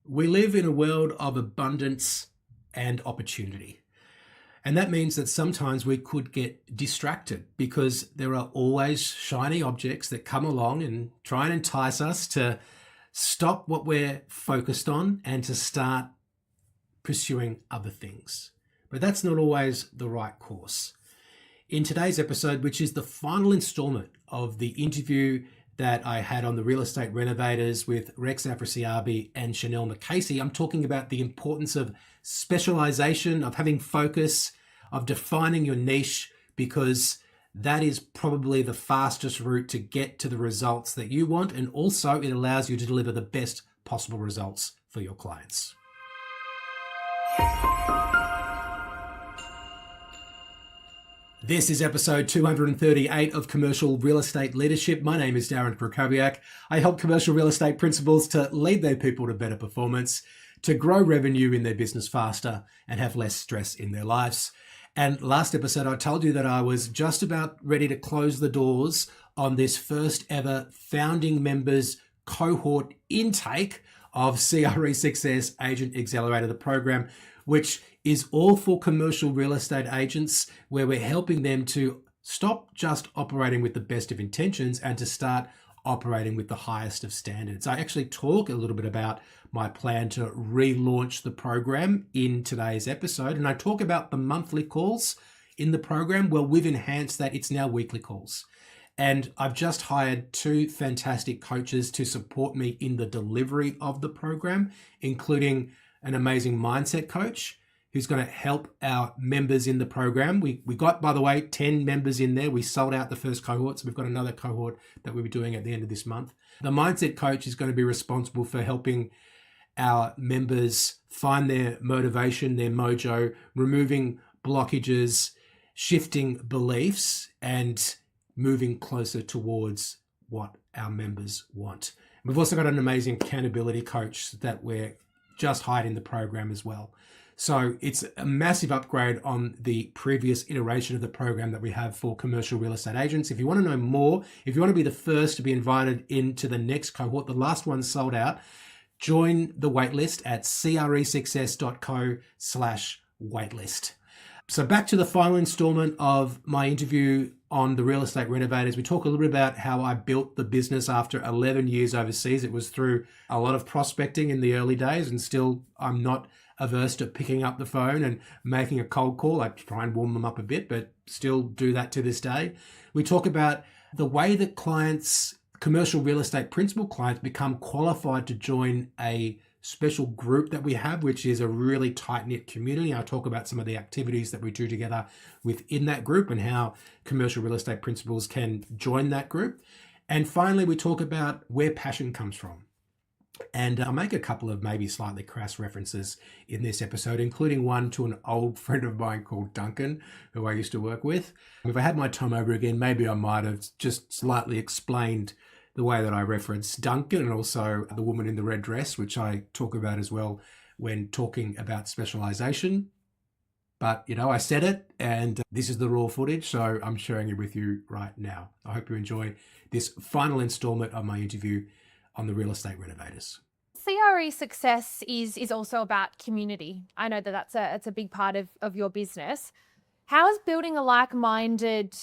We live in a world of abundance and opportunity. And that means that sometimes we could get distracted because there are always shiny objects that come along and try and entice us to stop what we're focused on and to start pursuing other things. But that's not always the right course. In today's episode, which is the final installment of the interview that I had on the Real Estate Renovators with Rex Afrasiabi and Chanell McAsey, I'm talking about the importance of specialization, of having focus, of defining your niche, because that is probably the fastest route to get to the results that you want. And also it allows you to deliver the best possible results for your clients. This is episode 238 of Commercial Real Estate Leadership. My name is Darren Krakowiak. I help commercial real estate principals to lead their people to better performance, to grow revenue in their business faster, and have less stress in their lives. And last episode, I told you that I was just about ready to close the doors on this first ever founding members cohort intake of CRE Agent Accelerator, the program, which is all for commercial real estate agents, where we're helping them to stop just operating with the best of intentions and to start operating with the highest of standards. I actually talk a little bit about my plan to relaunch the program in today's episode, and I talk about the monthly calls in the program. Well, we've enhanced that. It's now weekly calls. And I've just hired two fantastic coaches to support me in the delivery of the program, including an amazing mindset coach who's going to help our members in the program. We got, by the way, 10 members in there. We sold out the first cohort, so we've got another cohort that we'll be doing at the end of this month. The mindset coach is going to be responsible for helping our members find their motivation, their mojo, removing blockages, shifting beliefs, and moving closer towards what our members want. We've also got an amazing accountability coach that we're just hired in the program as well. So it's a massive upgrade on the previous iteration of the program that we have for commercial real estate agents. If you want to know more, if you want to be the first to be invited into the next cohort, the last one sold out, join the waitlist at cresuccess.co/waitlist. So back to the final installment of my interview on the Real Estate Renovators. We talk a little bit about how I built the business after 11 years overseas. It was through a lot of prospecting in the early days, and still I'm not averse to picking up the phone and making a cold call. I try and warm them up a bit, but still do that to this day. We talk about the way that clients, commercial real estate principal clients, become qualified to join a special group that we have, which is a really tight-knit community. I talk about some of the activities that we do together within that group and how commercial real estate principals can join that group. And finally, we talk about where passion comes from. And I'll make a couple of maybe slightly crass references in this episode, including one to an old friend of mine called Duncan, who I used to work with. If I had my time over again, maybe I might have just slightly explained the way that I reference Duncan, and also the woman in the red dress, which I talk about as well when talking about specialization. But, I said it, and this is the raw footage, so I'm sharing it with you right now. I hope you enjoy this final installment of my interview on the Real Estate Renovators. CRE success is also about community. I know that it's a big part of your business. How has building a like-minded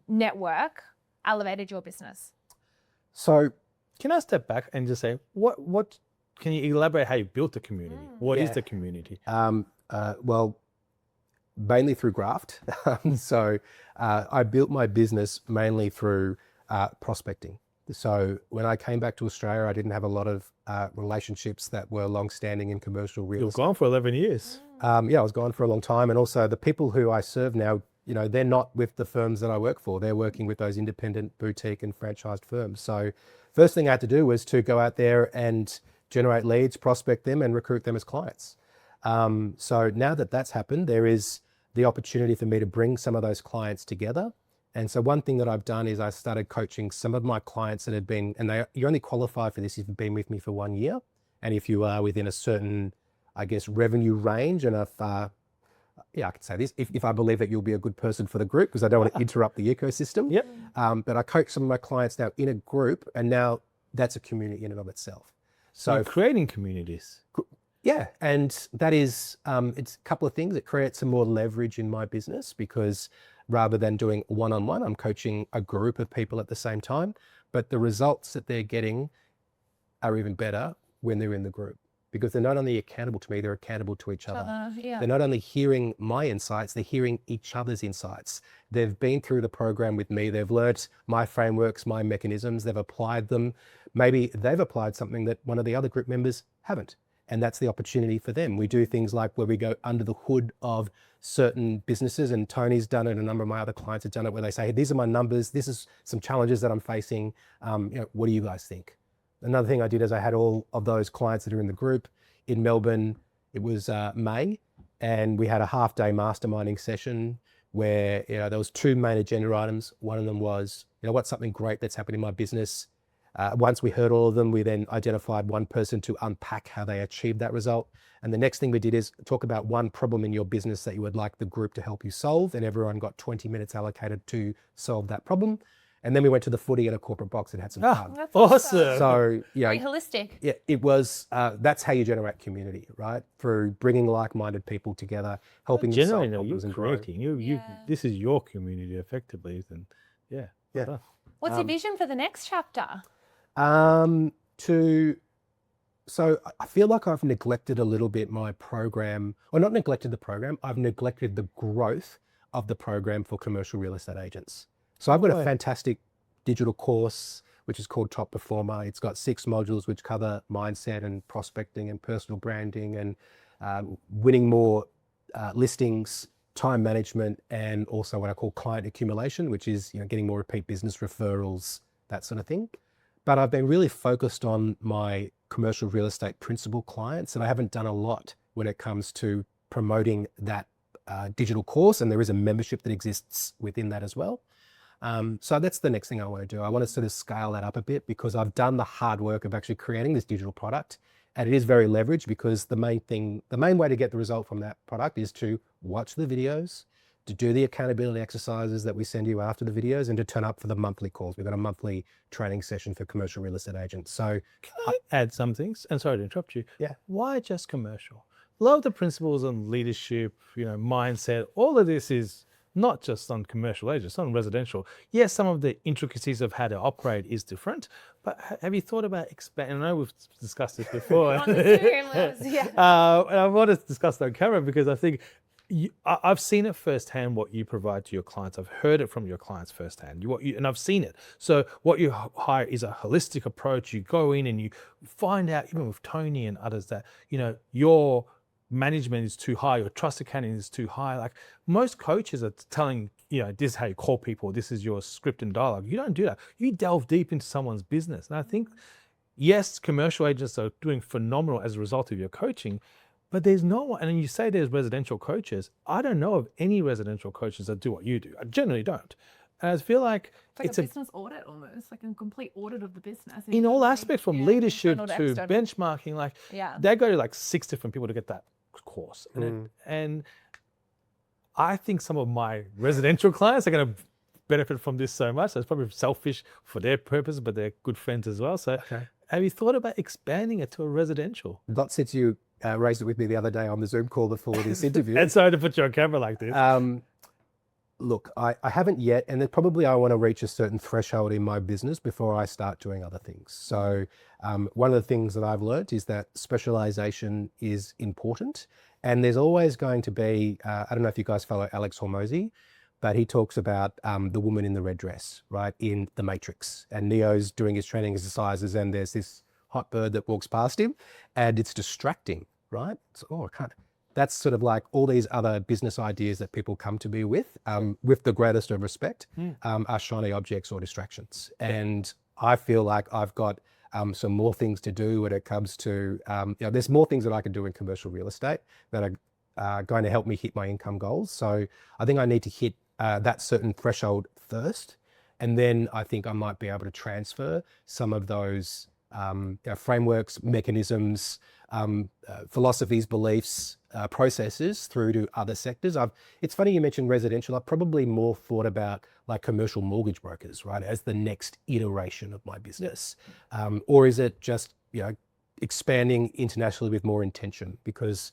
network elevated your business? So can I step back and just say, what can you elaborate how you built the community? What is the community? Well, mainly through graft. So I built my business mainly through prospecting. So when I came back to Australia, I didn't have a lot of relationships that were long-standing in commercial real estate. You've gone for 11 years. I was gone for a long time. And also the people who I serve now, they're not with the firms that I work for. They're working with those independent boutique and franchised firms. So first thing I had to do was to go out there and generate leads, prospect them, and recruit them as clients. So now that that's happened, there is the opportunity for me to bring some of those clients together. And so one thing that I've done is I started coaching some of my clients that had been, and you only qualify for this if you've been with me for 1 year. And if you are within a certain, revenue range, and if, I can say this, if I believe that you'll be a good person for the group, because I don't want to interrupt the ecosystem. Yep. But I coach some of my clients now in a group, and now that's a community in and of itself. So So creating communities. yeah, and that is, it's a couple of things. It creates some more leverage in my business because rather than doing one-on-one, I'm coaching a group of people at the same time, but the results that they're getting are even better when they're in the group because they're not only accountable to me, they're accountable to each other. Yeah. They're not only hearing my insights, they're hearing each other's insights. They've been through the program with me. They've learnt my frameworks, my mechanisms. They've applied them. Maybe they've applied something that one of the other group members haven't. And that's the opportunity for them. We do things like where we go under the hood of certain businesses, and Tony's done it, a number of my other clients have done it, where they say, hey, these are my numbers, this is some challenges that I'm facing. What do you guys think? Another thing I did is I had all of those clients that are in the group in Melbourne. It was May, and we had a half-day masterminding session where there was 2 main agenda items. One of them was, what's something great that's happened in my business? Once we heard all of them, we then identified one person to unpack how they achieved that result. And the next thing we did is talk about one problem in your business that you would like the group to help you solve. And everyone got 20 minutes allocated to solve that problem. And then we went to the footy in a corporate box and had some fun. That's Awesome. So, very holistic. yeah, it was, that's how you generate community, right? Through bringing like-minded people together, helping them solve Generally, problems you're and grow. creating. This is your community effectively. And yeah. Yeah. done. What's your vision for the next chapter? So I feel like I've neglected a little bit my program, or not neglected the program, I've neglected the growth of the program for commercial real estate agents. So I've got a fantastic digital course, which is called Top Performer. It's got 6 modules which cover mindset and prospecting and personal branding and winning more listings, time management, and also what I call client accumulation, which is getting more repeat business referrals, that sort of thing. But I've been really focused on my commercial real estate principal clients, and I haven't done a lot when it comes to promoting that digital course, and there is a membership that exists within that as well. So that's the next thing I want to do. I want to sort of scale that up a bit because I've done the hard work of actually creating this digital product, and it is very leveraged because the main way to get the result from that product is to watch the videos, to do the accountability exercises that we send you after the videos, and to turn up for the monthly calls. We've got a monthly training session for commercial real estate agents. So Can I add some things? And sorry to interrupt you. Yeah. Why just commercial? A lot of the principles on leadership, mindset, all of this is not just on commercial agents, on residential. Yes, some of the intricacies of how to operate is different, but have you thought about expanding? I know we've discussed this before. On the Zoom, yeah. And I want to discuss that on camera because I think I've seen it firsthand what you provide to your clients. I've heard it from your clients firsthand, and I've seen it. So what you hire is a holistic approach. You go in and you find out, even with Tony and others, that your management is too high, your trust accounting is too high. Like most coaches are telling, this is how you call people, this is your script and dialogue. You don't do that. You delve deep into someone's business. And I think, yes, commercial agents are doing phenomenal as a result of your coaching, but there's no one, and you say there's residential coaches. I don't know of any residential coaches that do what you do. I generally don't. And I feel like It's like a business audit almost, like a complete audit of the business. in all aspects, from leadership internal to external. benchmarking, Yeah. they go to 6 different people to get that course. And I think some of my residential clients are going to benefit from this so much. So it's probably selfish for their purpose, but they're good friends as well. So have you thought about expanding it to a residential? not since you raised it with me the other day on the Zoom call before this interview. And sorry to put you on camera like this. Look, I haven't yet, and then probably I want to reach a certain threshold in my business before I start doing other things. So one of the things that I've learned is that specialization is important, and there's always going to be, I don't know if you guys follow Alex Hormozy, but he talks about the woman in the red dress, right, in The Matrix, and Neo's doing his training exercises, and there's this hot bird that walks past him, and it's distracting, right? So, I can't. That's sort of like all these other business ideas that people come to me with the greatest of respect, are shiny objects or distractions. And I feel like I've got some more things to do when it comes to, there's more things that I can do in commercial real estate that are going to help me hit my income goals. So I think I need to hit that certain threshold first. And then I think I might be able to transfer some of those frameworks, mechanisms, philosophies, beliefs, processes through to other sectors. It's funny you mentioned residential. I've probably more thought about like commercial mortgage brokers, right, as the next iteration of my business. Or is it just, expanding internationally with more intention, because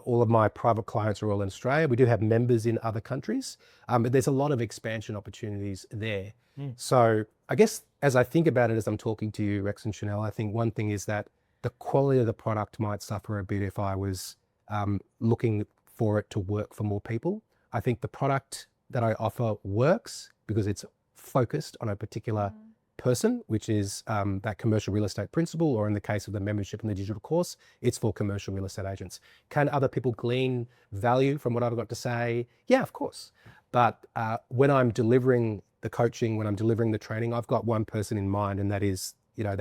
all of my private clients are all in Australia. We do have members in other countries, but there's a lot of expansion opportunities there. So I guess as I think about it, as I'm talking to you, Rex and Chanell, I think one thing is that the quality of the product might suffer a bit if I was looking for it to work for more people. I think the product that I offer works because it's focused on a particular person, which is that commercial real estate principle, or in the case of the membership in the digital course, it's for commercial real estate agents. Can other people glean value from what I've got to say? Yeah, of course. But when I'm delivering the coaching, when I'm delivering the training, I've got one person in mind, and that is, that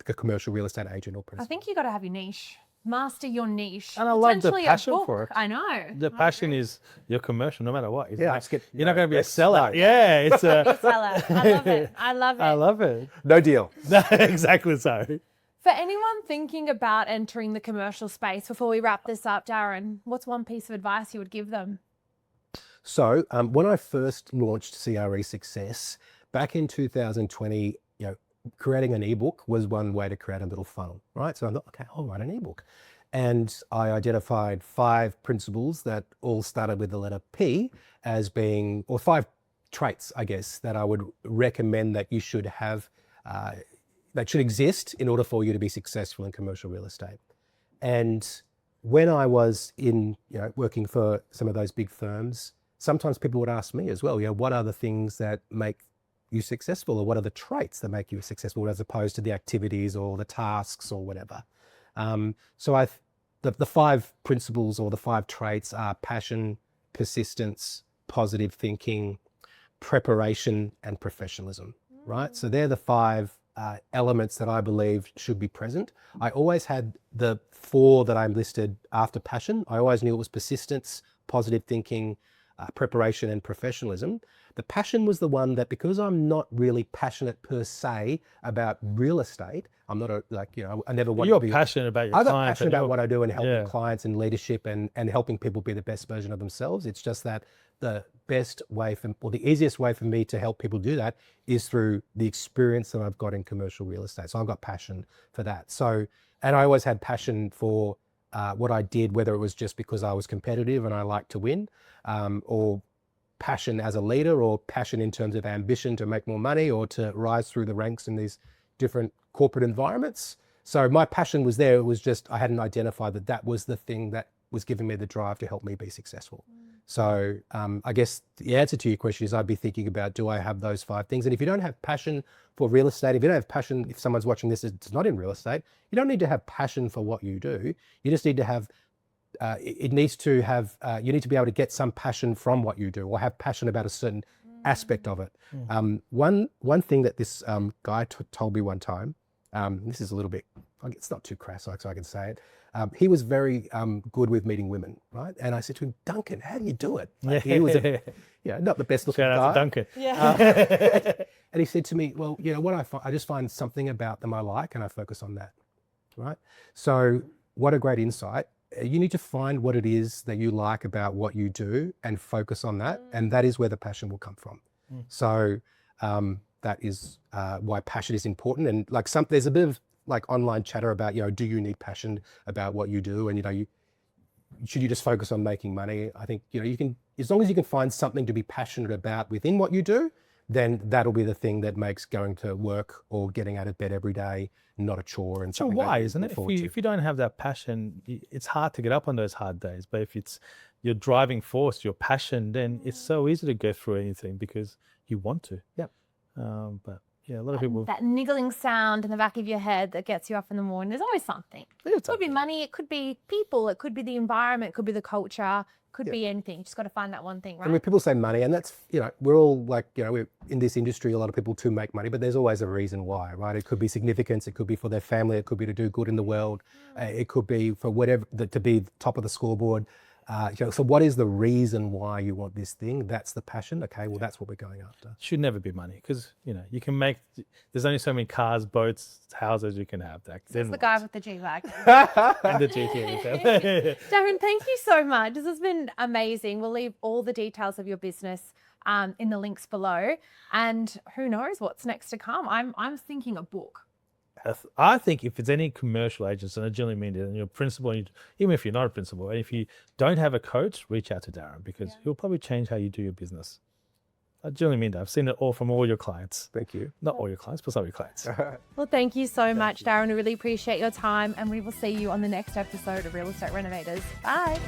the commercial real estate agent or principal. I think you got to have your niche. Master your niche. And I love the Potentially a passion book. for it. I know. The passion is your commercial, no matter what. Isn't Yeah, it? You're not going to be a seller. no. Yeah, it's a. Seller. I love it. I love it. I love it. No deal. Exactly so. For anyone thinking about entering the commercial space, before we wrap this up, Darren, what's one piece of advice you would give them? So when I first launched CRE Success back in 2020, creating an ebook was one way to create a little funnel, right? So I thought, okay, I'll write an ebook. And I identified 5 principles that all started with the letter P as being, or 5 traits, I guess, that I would recommend that you should have, that should exist in order for you to be successful in commercial real estate. And when I was in, working for some of those big firms, sometimes people would ask me as well, what are the things that make you successful, or what are the traits that make you successful, as opposed to the activities or the tasks or whatever. So the 5 principles or the 5 traits are passion, persistence, positive thinking, preparation, and professionalism, right? So they're the 5 elements that I believe should be present. I always had the 4 that I listed after passion. I always knew it was persistence, positive thinking, preparation, and professionalism. The passion was the one that, because I'm not really passionate per se about real estate, I'm not I never want to be. You're passionate about your I got clients. passionate about what I do and helping clients and leadership and helping people be the best version of themselves. It's just that the best way or the easiest way for me to help people do that is through the experience that I've got in commercial real estate. So I've got passion for that. So, and I always had passion for what I did, whether it was just because I was competitive and I like to win, or passion as a leader, or passion in terms of ambition to make more money or to rise through the ranks in these different corporate environments. So my passion was there. It was just, I hadn't identified that was the thing that was giving me the drive to help me be successful. So I guess the answer to your question is, I'd be thinking about, do I have those 5 things? And if you don't have passion for real estate, if you don't have passion, if someone's watching this that's not in real estate, you don't need to have passion for what you do. You just need to have, you need to be able to get some passion from what you do, or have passion about a certain aspect of it. One thing that this guy told me one time, this is a little bit, it's not too crass, so I can say it. He was very good with meeting women, right? And I said to him, Duncan, how do you do it? Like, he was not the best looking guy. Shout out to Duncan. And he said to me, well, what I just find something about them I like, and I focus on that, right? So what a great insight. You need to find what it is that you like about what you do and focus on that. And that is where the passion will come from. So that is why passion is important. And there's a bit of online chatter about, do you need passion about what you do? And, should you just focus on making money? I think, you can, as long as you can find something to be passionate about within what you do, then that'll be the thing that makes going to work or getting out of bed every day not a chore. And so why, isn't it? If you don't have that passion, it's hard to get up on those hard days. But if it's your driving force, your passion, then it's so easy to go through anything because you want to. Yep. But yeah, a lot of people. That niggling sound in the back of your head that gets you up in the morning. There's always something. It could be money. It could be people. It could be the environment. It could be the culture. Could be anything. You just got to find that one thing, right? And when people say money, and that's, we're all we're in this industry, a lot of people to make money, but there's always a reason why, right? It could be significance. It could be for their family. It could be to do good in the world. It could be for whatever, to be top of the scoreboard. So what is the reason why you want this thing? That's the passion. Okay, well, that's what we're going after. Should never be money, because you can make. There's only so many cars, boats, houses you can have. That's the guy with the G-Wagon. And the GT. Darren, thank you so much. This has been amazing. We'll leave all the details of your business in the links below, and who knows what's next to come. I'm thinking a book. I think if it's any commercial agents, and I generally mean it, and you're a principal, and even if you're not a principal, and if you don't have a coach, reach out to Darren, because he'll probably change how you do your business. I generally mean that. I've seen it all from all your clients. Thank you. Not all your clients, but some of your clients. Well, thank you so much, Darren. We really appreciate your time, and we will see you on the next episode of Real Estate Renovators. Bye.